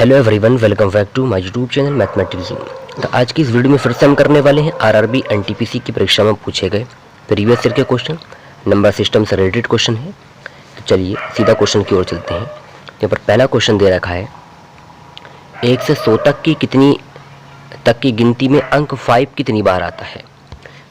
Hello everyone, welcome back to my YouTube channel mathematics. तो आज की इस वीडियो में फिर से हम करने वाले हैं आरआरबी एनटीपीसी की परीक्षा में पूछे गए प्रीवियस ईयर के क्वेश्चन। नंबर सिस्टम से रिलेटेड क्वेश्चन है। तो चलिए सीधा क्वेश्चन की ओर चलते हैं। यहाँ पर पहला क्वेश्चन दे रखा है, 1 से 100 तक की गिनती में अंक 5 कितनी बार आता है।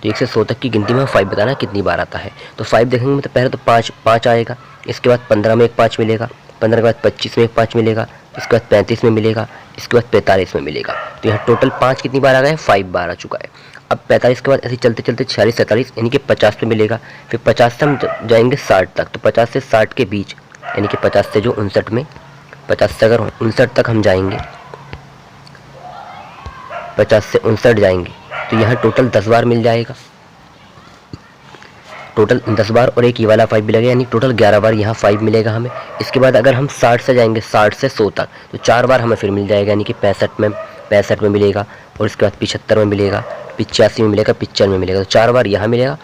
तो 1 से 100 तक की गिनती में 5 बताना कितनी बार आता है। तो 5 देखेंगे तो पहले तो 5 आएगा, इसके बाद 15 में एक 5 मिलेगा, 15 के बाद 25 में एक 5 मिलेगा, इसके बाद 35 में मिलेगा, इसके बाद 45 में मिलेगा। तो यहाँ टोटल 5 कितनी बार आ गया है, 5 बार आ चुका है। अब 45 के बाद ऐसे चलते चलते 46, 47 यानी कि 50 पे मिलेगा। फिर 50 से हम जाएंगे 60 तक। तो 50 से 60 के बीच यानी कि 50 से जो 59 में, 50 से अगर 59 तक हम जाएंगे, 50 से 59 जाएंगे तो यहाँ टोटल 10 बार मिल जाएगा। टोटल 10 बार और एक ये वाला 5 भी लगेगा, यानी टोटल 11 बार यहाँ 5 मिलेगा हमें। इसके बाद अगर हम 60 से जाएंगे, 60 से 100 तक, तो 4 बार हमें फिर मिल जाएगा, यानी कि 65 में मिलेगा, और इसके बाद 75 में मिलेगा, 85 में मिलेगा, 95 में मिलेगा। तो 4 बार यहाँ मिलेगा,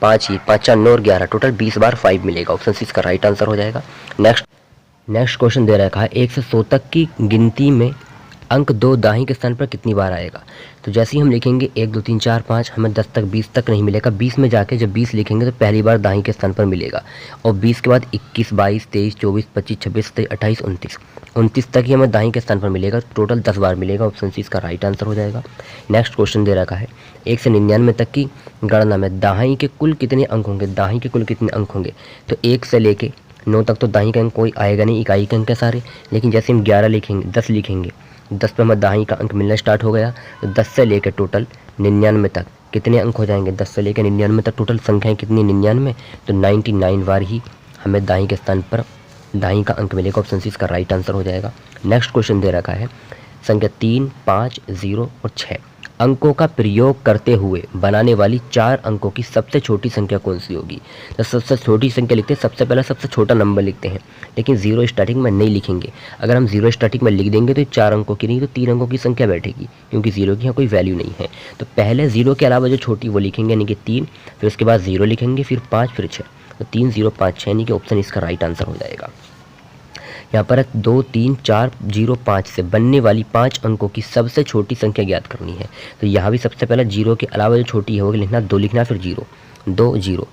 5 4 9 और 11 टोटल 20 बार 5 मिलेगा। ऑप्शन सी इसका राइट आंसर हो जाएगा। नेक्स्ट क्वेश्चन दे रखा है, 1 से 100 तक की गिनती में अंक 2 दाहिने के स्थान पर कितनी बार आएगा। तो जैसे ही हम लिखेंगे 1 2 3 4 5, हमें 10 तक 20 तक नहीं मिलेगा। 20 में जाके जब 20 लिखेंगे तो पहली बार दाहिने के स्थान पर मिलेगा, और 20 के बाद 21 22 23 24 25 26 27 28 29 तक ही हमें दाहिने के स्थान पर मिलेगा। टोटल 10 बार मिलेगा। ऑप्शन सी इसका राइट आंसर हो जाएगा। नेक्स्ट क्वेश्चन दे रखा है, 1 से 99 तक की गणना में दाहिने के कुल कितने अंक होंगे। दाहिने के कुल कितने अंक होंगे, तो 1 से लेके 9 तक तो दाहिने का अंक कोई आएगा नहीं, इकाई के अंक है सारे। लेकिन जैसे हम 11 लिखेंगे, 10 लिखेंगे, 10 पे हमें दाहिने का अंक मिलना स्टार्ट हो गया। तो 10 से लेकर टोटल 99 तक कितने अंक हो जाएंगे। 10 से लेकर 99 तक टोटल संख्याएं कितनी, 99। तो 99 बार ही हमें दाहिने के स्थान पर दाहिने का अंक मिलेगा। ऑप्शन सी इसका राइट आंसर हो जाएगा। नेक्स्ट क्वेश्चन दे रखा है, संख्या 3 5 0 और 6 अंकों का प्रयोग करते हुए बनाने वाली 4 अंकों की सबसे छोटी संख्या कौन सी होगी। तो सबसे छोटी संख्या लिखते हैं, सबसे पहले सबसे छोटा नंबर लिखते हैं, लेकिन 0 स्टार्टिंग में नहीं लिखेंगे। अगर हम 0 स्टार्टिंग में लिख देंगे तो 4 अंकों की नहीं, तो 3 अंकों की संख्या बैठेगी, क्योंकि 0 की यहाँ कोई वैल्यू नहीं है। तो पहले 0 के अलावा जो छोटी वो लिखेंगे, यानी कि 3, फिर उसके बाद 0 लिखेंगे, फिर 5, फिर 6। तो 3 0 5 6 यानी कि ऑप्शन इसका राइट आंसर हो जाएगा। यहाँ पर 2 3 4 0 5 से बनने वाली 5 अंकों की सबसे छोटी संख्या ज्ञात करनी है। तो यहाँ भी सबसे पहले 0 के अलावा जो छोटी है वो लिखना, 2 लिखना, फिर 0 2 0।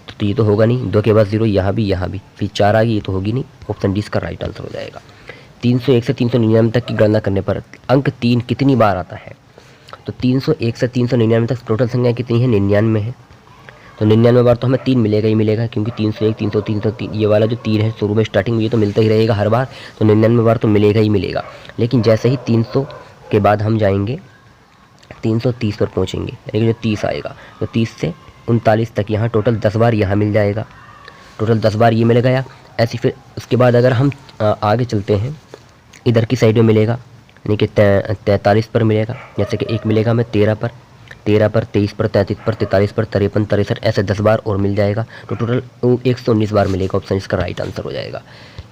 तो ये तो होगा नहीं, 2 के बाद 0, यहाँ भी, फिर 4 आ गई, ये तो होगी नहीं। ऑप्शन डी इसका राइट आंसर हो जाएगा। 301 से 399 तक की गणना करने पर अंक 3 कितनी बार आता है। तो 301 से 399 तक टोटल संख्या कितनी है, 99 है। तो 99 बार तो हमें 3 मिलेगा ही मिलेगा, क्योंकि 301 300 303 ये वाला जो 3 है शुरू में स्टार्टिंग में, ये तो मिलता ही रहेगा हर बार। तो 99 बार तो मिलेगा ही मिलेगा। लेकिन जैसे ही 300 के बाद हम जाएंगे 330 पर पहुंचेंगे, यानी कि जो 30 आएगा, तो 30 से 39 तक यहाँ टोटल 10 बार यहाँ मिल जाएगा। टोटल 10 बार ये मिल गया। ऐसे फिर उसके बाद अगर हम आगे चलते हैं, इधर की साइड में मिलेगा, यानी कि 43 पर मिलेगा। जैसे कि एक मिलेगा हमें 13 पर, 23 पर, 33 पर, 43 पर, 53 63, ऐसे 10 बार और मिल जाएगा। तो टोटल 119 बार मिलेगा। ऑप्शन इसका राइट आंसर हो जाएगा।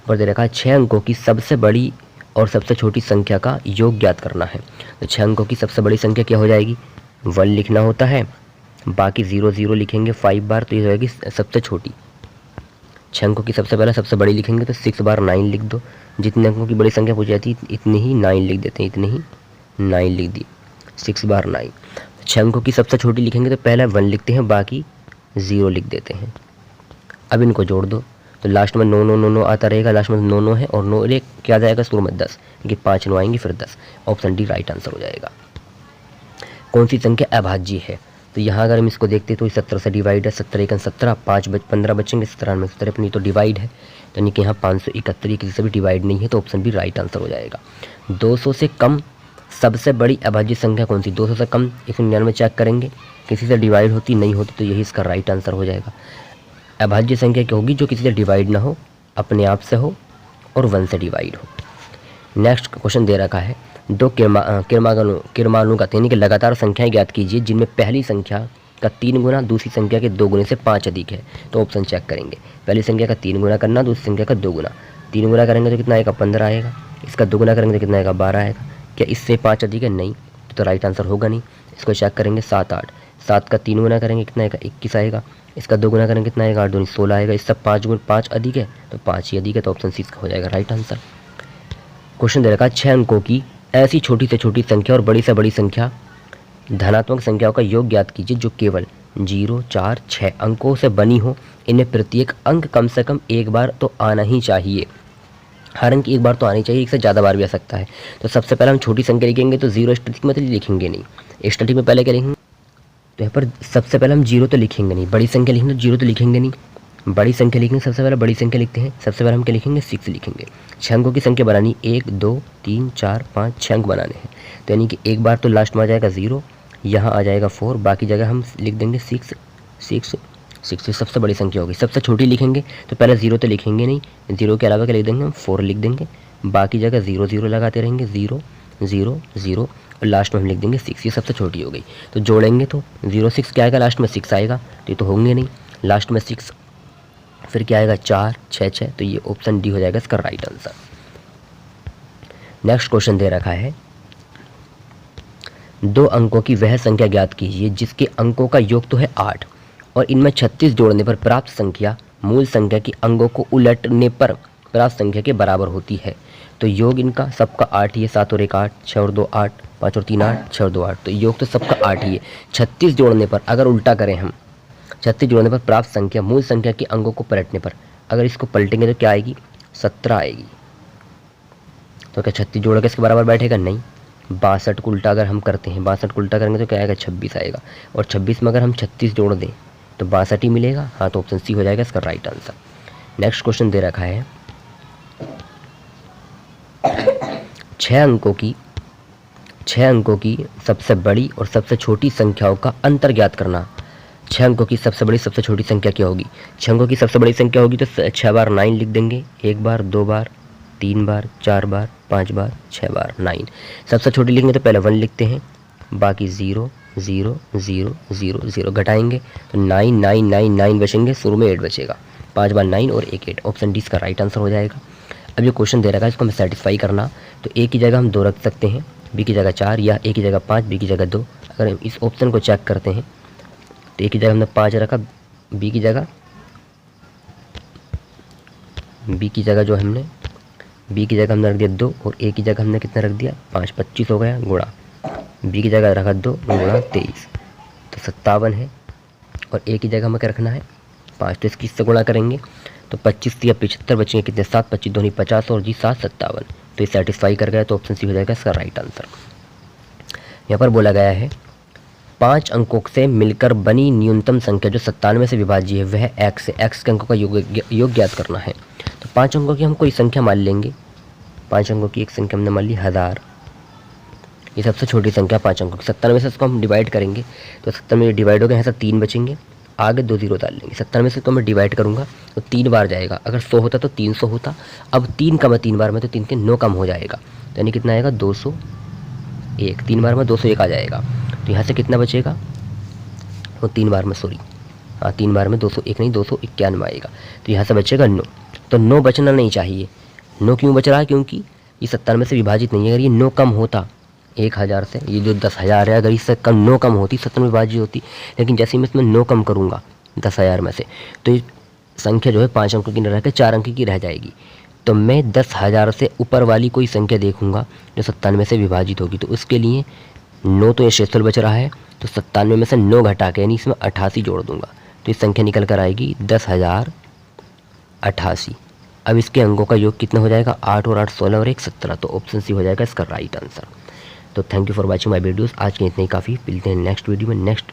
पर दे रखा है 6 अंकों की सबसे बड़ी और सबसे छोटी संख्या का योग ज्ञात करना है। तो 6 अंकों की सबसे बड़ी संख्या क्या हो जाएगी, 1 लिखना होता है, बाकी 0 0 लिखेंगे 5 बार, तो ये हो जाएगी सबसे छोटी। 6 अंकों की सबसे पहले सबसे बड़ी लिखेंगे तो 6 बार 9 लिख दो। जितने अंकों की बड़ी संख्या पूछी जाती है इतनी ही 9 लिख देते हैं, इतनी ही 9 लिख दी, 6 बार 9। 6 अंकों की सबसे छोटी लिखेंगे तो पहले 1 लिखते हैं, बाकी 0 लिख देते हैं। अब इनको जोड़ दो तो लास्ट में 9 9 9 9 आता रहेगा। लास्ट में 9 9 है और 9 एक क्या जाएगा शुरू में 10, क्योंकि 5 9 आएंगे फिर 10। ऑप्शन डी राइट आंसर हो जाएगा। कौन सी संख्या अभाज्य है। तो यहाँ अगर हम इसको देखते तो 17 से डिवाइड है, 17 1 17, 5 15 बचेंगे, 17 में 17 अपनी तो डिवाइड है, तो यानी कि यहाँ 571 किसी से भी डिवाइड नहीं है। तो ऑप्शन बी राइट आंसर हो जाएगा। 200 से कम सबसे बड़ी अभाज्य संख्या कौन सी। 200 से कम 199 चेक करेंगे, किसी से डिवाइड होती नहीं होती, तो यही इसका राइट आंसर हो जाएगा। अभाज्य संख्या क्या होगी, जो किसी से डिवाइड ना हो, अपने आप से हो और 1 से डिवाइड हो। नेक्स्ट क्वेश्चन दे रखा है, 2 किरमानुगत यानी कि लगातार संख्याएं ज्ञात कीजिए जिनमें पहली संख्या का 3 गुना दूसरी संख्या के 2 गुने से 5 अधिक है। तो ऑप्शन चेक करेंगे, पहली संख्या का 3 गुना करना, दूसरी संख्या का 2 गुना। 3 गुना करेंगे तो कितना आएगा, 15 आएगा। इसका 2 गुना करेंगे तो कितना आएगा, 12 आएगा। क्या इससे 5 अधिक है, नहीं, तो राइट आंसर होगा नहीं। इसको चेक करेंगे 7 8, 7 का 3 गुना करेंगे कितना आएगा, 21 आएगा। इसका 2 गुना करेंगे कितना आएगा, 8 2 16 आएगा। इससे 5 गुना 5 अधिक है, तो 5 ही अधिक है। तो ऑप्शन सी इसका हो जाएगा राइट आंसर। क्वेश्चन दे रखा है 6 अंकों की ऐसी छोटी से छोटी संख्या और बड़ी से बड़ी संख्या धनात्मक संख्याओं का योग ज्ञात कीजिए जो केवल 0, 4, 6 अंकों से बनी हो। इनमें प्रत्येक अंक कम से कम एक बार तो आना ही चाहिए। हर अंक एक बार तो आनी चाहिए, एक से ज़्यादा बार भी आ सकता है। तो सबसे पहले हम छोटी संख्या लिखेंगे तो 0 स्टैटिक में तो लिखेंगे नहीं। स्टैटिक में पहले क्या लिखेंगे, तो यहाँ पर सबसे पहले हम 0 तो लिखेंगे नहीं। बड़ी संख्या लिखेंगे तो 0 तो लिखेंगे नहीं। बड़ी संख्या लिखेंगे, सबसे पहले बड़ी संख्या लिखते हैं। सबसे पहले हम क्या लिखेंगे, 6 लिखेंगे। 6 अंकों की संख्या बनानी 1, 2, 3, 4, 5, 6 अंक बनाने हैं। तो यानी कि एक बार तो लास्ट में आ जाएगा 0, यहाँ आ जाएगा 4, बाकी जगह हम लिख देंगे 6 6 6। सबसे बड़ी संख्या होगी। सबसे छोटी लिखेंगे तो पहले 0 तो लिखेंगे नहीं, 0 के अलावा क्या लिख देंगे हम 4 लिख देंगे। बाकी जगह 0 0 लगाते रहेंगे, 0 0 0 और लास्ट में हम लिख देंगे 6। ये सबसे छोटी हो गई। तो जोड़ेंगे तो 0 6 क्या आएगा, लास्ट में 6 आएगा, तो ये तो होंगे नहीं। लास्ट में 6, फिर क्या आएगा 4 6 6, तो ये ऑप्शन डी हो जाएगा इसका राइट आंसर। नेक्स्ट क्वेश्चन दे रखा है 2 अंकों की वह संख्या ज्ञात कीजिए जिसके अंकों का योग तो है 8 और इनमें 36 जोड़ने पर प्राप्त संख्या मूल संख्या की अंकों को उलटने पर प्राप्त संख्या के बराबर होती है। तो योग इनका सबका 8 ही है। 7 और 1 8, 6 और 2 8, 5 और 3 8, 6 और 2 8, तो योग तो सबका 8 ही है। 36 जोड़ने पर, अगर उल्टा करें हम, 36 जोड़ने पर प्राप्त संख्या मूल संख्या के अंकों को पलटने पर, अगर इसको पलटेंगे तो क्या आएगी, 17 आएगी। तो क्या 36 जोड़ के इसके बराबर बैठेगा, नहीं। 62 को उल्टा अगर हम करते हैं, 62 को उल्टा करेंगे तो क्या आएगा, 26 आएगा। और 26 में अगर हम 36 जोड़ दें तो 62 ही मिलेगा। हाँ, तो ऑप्शन सी हो जाएगा इसका राइट आंसर। नेक्स्ट क्वेश्चन दे रखा है 6 अंकों की सबसे बड़ी और सबसे छोटी संख्याओं का अंतर ज्ञात करना। 6 अंकों की सबसे बड़ी सबसे छोटी संख्या क्या होगी। 6 अंकों की सबसे बड़ी संख्या होगी तो 6 बार 9 लिख देंगे, 1 बार 2 बार 3 बार 4 बार 5 बार 6 बार 9। सबसे छोटी लिखेंगे तो पहले 1 लिखते हैं, बाकी 0 0 0 0 0 घटाएंगे तो 9 9 9 9 बचेंगे, शुरू में 8 बचेगा। 5 बार 9 और 1 8, ऑप्शन डी इसका राइट आंसर हो जाएगा। अब ये क्वेश्चन दे रखा है, इसको हमें सेटिस्फाई करना, तो ए की जगह हम 2 रख सकते हैं, बी की जगह 4, या ए की जगह 5, बी की जगह 2। अगर हम इस ऑप्शन को चेक करते हैं तो ए की जगह हमने 5 रखा, बी की जगह हमने रख दिया 2 और ए की जगह हमने कितना रख दिया 5, 25 हो गया गुणा। बी की जगह रखा 2 गुणा 23, तो 57 है। और ए की जगह हमें क्या रखना है 5, तो इसकी इससे गुणा करेंगे तो 25 या 75 बचेंगे कितने, 7 25 दोनों 50 और जी 7 57। तो ये सेटिस्फाई कर गया, तो ऑप्शन सी हो जाएगा इसका राइट आंसर। यहाँ पर बोला गया है 5 अंकों से मिलकर बनी न्यूनतम संख्या जो 97 से विभाज्य है वह x है। x के अंकों का योग ज्ञात करना है। तो 5 अंकों की हम कोई संख्या मान लेंगे। 5 अंकों की एक संख्या हमने मान ली 1000, ये सबसे छोटी संख्या 5 अंकों की। 97 से इसको हम डिवाइड करेंगे तो 97 में डिवाइड हो गया, यहाँ से 3 बचेंगे, आगे 2 0 डाल लेंगे। 97 से इसको मैं डिवाइड करूँगा तो 3 बार जाएगा। अगर 100 होता तो 300 होता, अब 3 का मैं 3 बार में तो 3 के 9 कम हो जाएगा, तो यानी कितना आएगा 201। 3 बार में 201 आ जाएगा, तो यहाँ से कितना बचेगा, वो 3 बार में 3 बार में 201 नहीं 291 आएगा, तो यहाँ से बचेगा 9। तो 9 बचना नहीं चाहिए। 9 क्यों बच रहा है, क्योंकि ये 97 से विभाजित नहीं है। अगर ये 9 कम होता 1000 से, ये जो 10,000 है, अगर इससे कम 9 कम होती 97 में विभाजित होती, लेकिन जैसे ही मैं इसमें 9 कम करूँगा 10,000 में से, तो ये संख्या जो है 5 अंकों की न रह के 4 अंक की रह जाएगी। तो मैं 10,000 से ऊपर वाली कोई संख्या देखूंगा जो 97 से विभाजित होगी, तो उसके लिए 9 तो ये शेषफल बच रहा है, तो 97 में से 9 घटा के यानी इसमें 88 जोड़ दूंगा, तो ये संख्या निकल कर आएगी 10,088। अब इसके अंकों का योग कितना हो जाएगा, 8 और 8 16 और 1 17, तो ऑप्शन सी हो जाएगा इसका राइट आंसर। तो thank you for watching my videos. आज के इतने ही काफ़ी, मिलते हैं नेक्स्ट वीडियो में नेक्स्ट